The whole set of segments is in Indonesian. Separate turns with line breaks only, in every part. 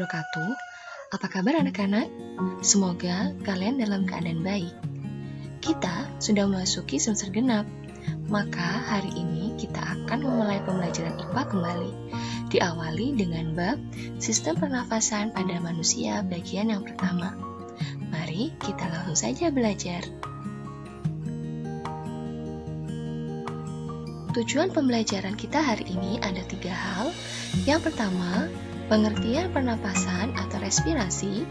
wabarakatuh. Apa kabar anak-anak? Semoga kalian dalam keadaan baik. Kita sudah memasuki semester genap, maka hari ini kita akan memulai pembelajaran IPA kembali. Diawali dengan bab sistem pernafasan pada manusia bagian yang pertama. Mari kita langsung saja belajar. Tujuan pembelajaran kita hari ini ada 3 hal. Yang pertama, pengertian pernapasan atau respirasi.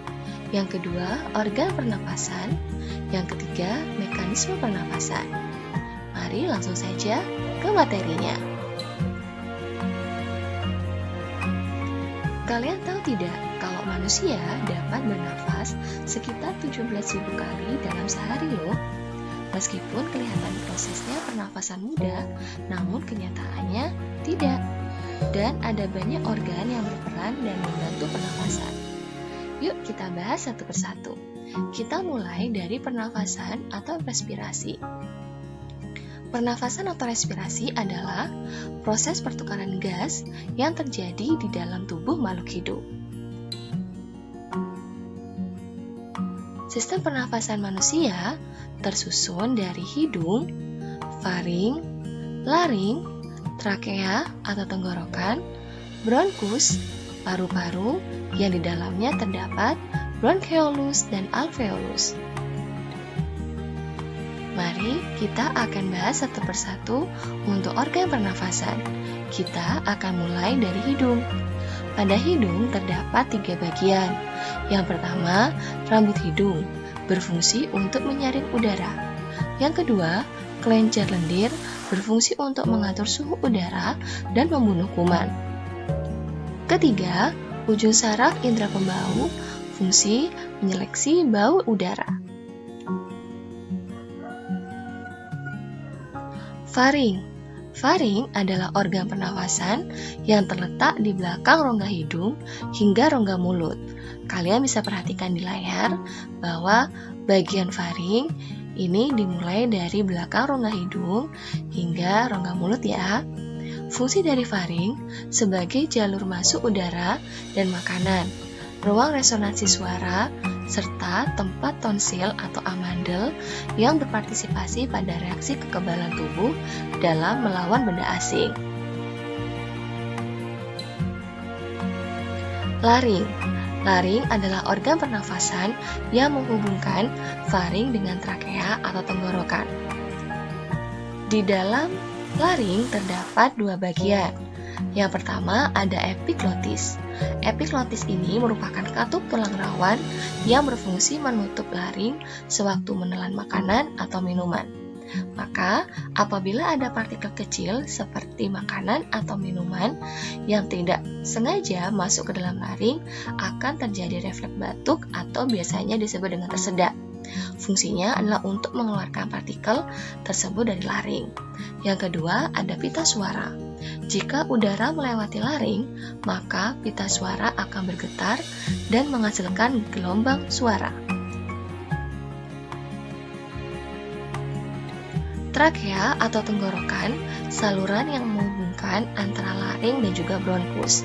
Yang kedua, organ pernapasan. Yang ketiga, mekanisme pernapasan. Mari langsung saja ke materinya. Kalian tahu tidak kalau manusia dapat bernafas sekitar 17.000 kali dalam sehari loh. Meskipun kelihatan prosesnya pernafasan mudah, namun kenyataannya tidak. Dan ada banyak organ yang berperan dan membantu pernafasan. Yuk kita bahas satu persatu. Kita mulai dari pernafasan atau respirasi. Pernafasan atau respirasi adalah proses pertukaran gas yang terjadi di dalam tubuh makhluk hidup. Sistem pernafasan manusia tersusun dari hidung, faring, laring, trakea atau tenggorokan, bronkus, paru-paru yang di dalamnya terdapat bronkeolus dan alveolus. Mari kita akan bahas satu persatu untuk organ pernafasan. Kita akan mulai dari hidung. Pada hidung terdapat 3 bagian. Yang pertama, rambut hidung berfungsi untuk menyaring udara. Yang kedua, kelenjar lendir berfungsi untuk mengatur suhu udara dan membunuh kuman. Ketiga, ujung saraf indera pembau fungsi menyeleksi bau udara. Faring. Faring adalah organ pernafasan yang terletak di belakang rongga hidung hingga rongga mulut. Kalian bisa perhatikan di layar bahwa bagian faring ini dimulai dari belakang rongga hidung hingga rongga mulut ya. Fungsi dari faring sebagai jalur masuk udara dan makanan, ruang resonansi suara, serta tempat tonsil atau amandel yang berpartisipasi pada reaksi kekebalan tubuh dalam melawan benda asing. Laring. Laring adalah organ pernafasan yang menghubungkan faring dengan trakea atau tenggorokan. Di dalam laring terdapat 2 bagian. Yang pertama ada epiglotis. Epiglotis ini merupakan katup tulang rawan yang berfungsi menutup laring sewaktu menelan makanan atau minuman. Maka, apabila ada partikel kecil seperti makanan atau minuman yang tidak sengaja masuk ke dalam laring, akan terjadi refleks batuk atau biasanya disebut dengan tersedak. Fungsinya adalah untuk mengeluarkan partikel tersebut dari laring. Yang kedua, ada pita suara. Jika udara melewati laring, maka pita suara akan bergetar dan menghasilkan gelombang suara. Trakea atau tenggorokan, saluran yang menghubungkan antara laring dan juga bronkus.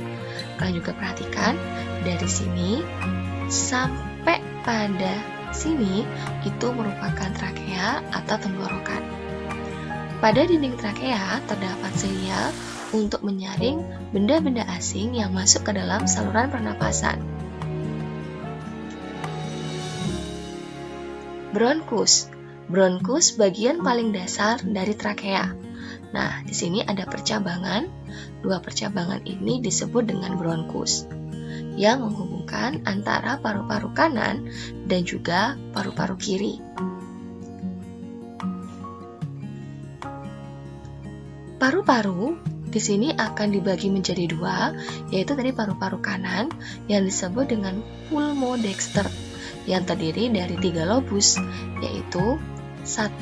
Kalian juga perhatikan, dari sini sampai pada sini itu merupakan trakea atau tenggorokan. Pada dinding trakea terdapat silia untuk menyaring benda-benda asing yang masuk ke dalam saluran pernapasan. Bronkus. Bronkus bagian paling dasar dari trakea. Nah, di sini ada percabangan. 2 percabangan ini disebut dengan bronkus, yang menghubungkan antara paru-paru kanan dan juga paru-paru kiri. Paru-paru di sini akan dibagi menjadi 2, yaitu dari paru-paru kanan yang disebut dengan pulmodexter, yang terdiri dari 3 lobus, yaitu 1,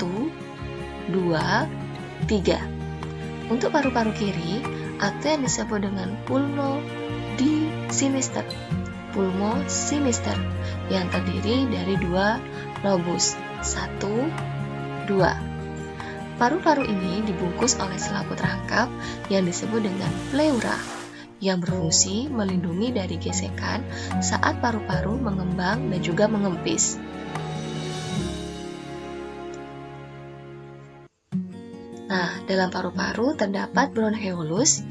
2, 3. Untuk paru-paru kiri, atau yang disebut dengan pulmodisinister, yang terdiri dari 2 lobus, 1, 2. Paru-paru ini dibungkus oleh selaput rangkap yang disebut dengan pleura, yang berfungsi melindungi dari gesekan saat paru-paru mengembang dan juga mengempis. Nah, dalam paru-paru terdapat bronkeolus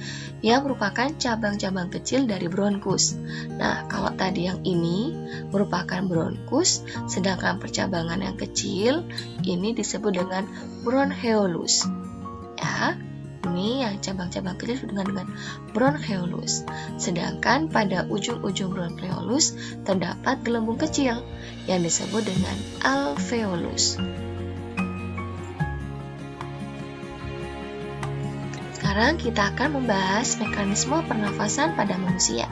yang merupakan cabang-cabang kecil dari bronkus. Nah, kalau tadi yang ini merupakan bronkus, sedangkan percabangan yang kecil ini disebut dengan bronkeolus. Ya, ini yang cabang-cabang kecil disebut dengan bronkeolus. Sedangkan pada ujung-ujung bronkeolus terdapat gelembung kecil yang disebut dengan alveolus. Sekarang kita akan membahas mekanisme pernafasan pada manusia.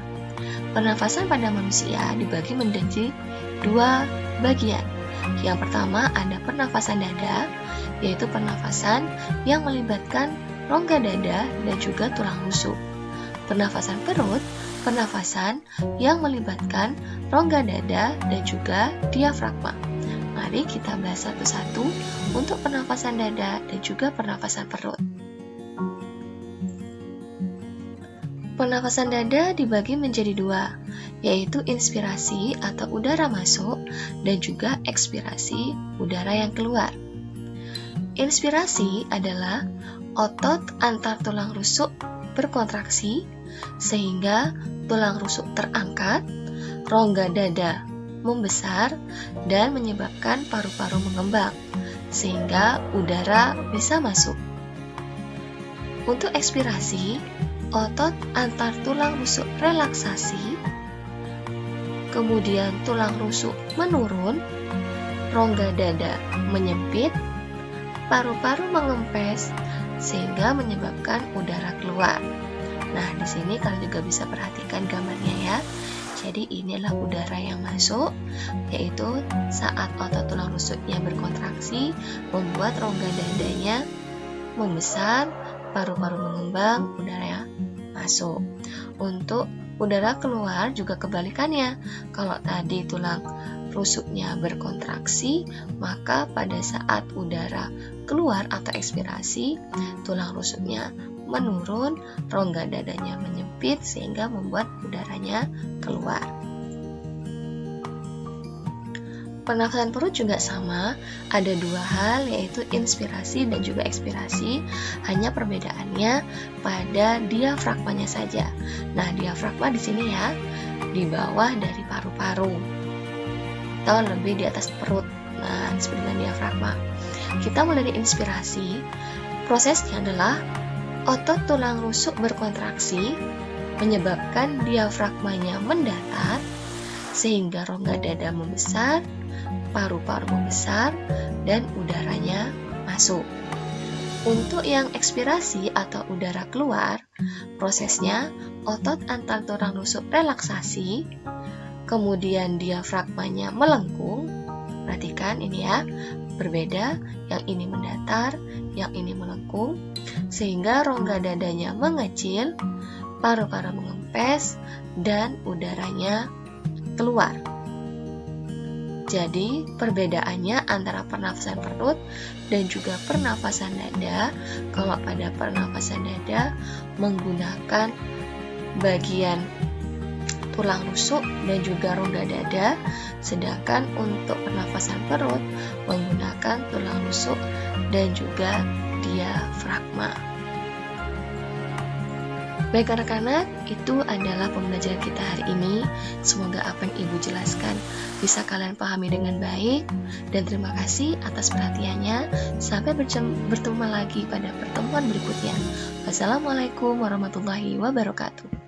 Pernafasan pada manusia dibagi menjadi dua bagian. Yang pertama ada pernafasan dada, yaitu pernafasan yang melibatkan rongga dada dan juga tulang rusuk. Pernafasan perut, pernafasan yang melibatkan rongga dada dan juga diafragma. Mari kita bahas satu-satu untuk pernafasan dada dan juga pernafasan perut. Pernafasan dada dibagi menjadi dua, yaitu inspirasi atau udara masuk dan juga ekspirasi udara yang keluar. Inspirasi adalah otot antar tulang rusuk berkontraksi sehingga tulang rusuk terangkat, rongga dada membesar dan menyebabkan paru-paru mengembang sehingga udara bisa masuk. Untuk ekspirasi, otot antar tulang rusuk relaksasi, kemudian tulang rusuk menurun, rongga dada menyempit, paru-paru mengempes sehingga menyebabkan udara keluar. Nah, di sini kalian juga bisa perhatikan gambarnya ya. Jadi inilah udara yang masuk, yaitu saat otot tulang rusuknya berkontraksi membuat rongga dadanya membesar, paru-paru mengembang, udara masuk. Untuk udara keluar juga kebalikannya. Kalau tadi tulang rusuknya berkontraksi, maka pada saat udara keluar atau ekspirasi, tulang rusuknya menurun, rongga dadanya menyempit sehingga membuat udaranya keluar. Pernafasan perut juga sama, ada dua hal yaitu inspirasi dan juga ekspirasi, hanya perbedaannya pada diafragmanya saja. Nah, diafragma di sini ya, di bawah dari paru-paru atau lebih di atas perut. Nah, disebut dengan diafragma. Kita mulai dari inspirasi, prosesnya adalah otot tulang rusuk berkontraksi menyebabkan diafragmanya mendatar sehingga rongga dada membesar, paru-paru membesar, dan udaranya masuk. Untuk yang ekspirasi atau udara keluar, prosesnya otot antar tulang rusuk relaksasi, kemudian diafragmanya melengkung. Perhatikan ini ya, berbeda, yang ini mendatar, yang ini melengkung, sehingga rongga dadanya mengecil, paru-paru mengempes, dan udaranya keluar. Jadi, perbedaannya antara pernafasan perut dan juga pernafasan dada, kalau pada pernafasan dada menggunakan bagian tulang rusuk dan juga rongga dada, sedangkan untuk pernafasan perut menggunakan tulang rusuk dan juga diafragma. Baik anak-anak, itu adalah pembelajaran kita hari ini. Semoga apa yang Ibu jelaskan bisa kalian pahami dengan baik. Dan terima kasih atas perhatiannya. Sampai bertemu lagi pada pertemuan berikutnya. Wassalamualaikum warahmatullahi wabarakatuh.